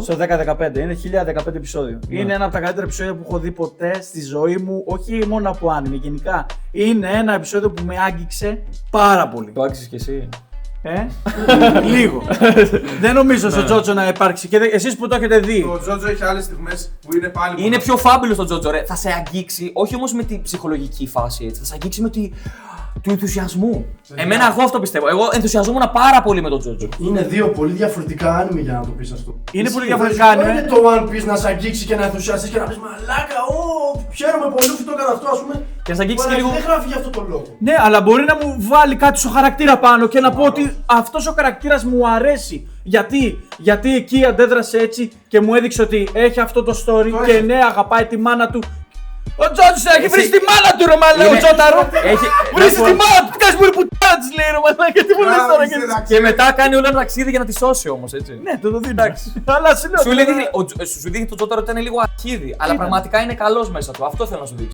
Στο 10-15. Είναι 1015 επεισόδιο. Ναι. Είναι ένα από τα καλύτερα επεισόδια που έχω δει ποτέ στη ζωή μου. Όχι μόνο από άνime, γενικά. Είναι ένα επεισόδιο που με άγγιξε πάρα πολύ. Το άξιζε κι εσύ. Λίγο. Δεν νομίζω στο Τζότζο να υπάρξει. Και εσείς που το έχετε δει. Το Τζότζο έχει άλλες στιγμές που είναι πάλι. Είναι πιο φάμπελο το Τζότζο, ρε. Θα σε αγγίξει, όχι όμως με την ψυχολογική φάση έτσι. Θα σε αγγίξει με του ενθουσιασμού. Εμένα εγώ αυτό πιστεύω. Εγώ ενθουσιαζόμουν πάρα πολύ με τον Τζότζο. Είναι δύο πολύ διαφορετικά άνιμοι για να το πεις αυτό. Είναι πολύ Ισχύει, διαφορετικά δεν άνιμε. είναι το One Piece να σε αγγίξει και να ενθουσιαστείς και να πεις μαλάκα, χαίρομαι πολύ που το έκανα αυτό, ας πούμε. Και να σε αγγίξει και Ωραία, λίγο. Δεν γράφει για αυτό το λόγο. Ναι, αλλά μπορεί να μου βάλει κάτι στο χαρακτήρα πάνω και να πω ότι αυτός ο χαρακτήρας μου αρέσει. Γιατί εκεί αντέδρασε έτσι και μου έδειξε ότι έχει αυτό το story Το και έχει. ναι, αγαπάει τη μάνα του. Ο Τζότζο έχει βρει τη μάνα του, ρε μαλάκα, ο Είναι- Τζόταρο! Έχει- Βρει τη μάνα του, κάνεις μου πουτάνα της λέει ρε μαλάκα, γιατί μου λες τώρα και... Και μετά κάνει όλο ένα ταξίδι για να τη σώσει όμως, έτσι. Ναι, το δίνω. Εντάξει. Αλλά σου λέω. Σου δείχνει το Τζόταρο ότι ήταν λίγο αρχίδι, αλλά πραγματικά είναι καλός μέσα του. Αυτό θέλω να σου δείξω.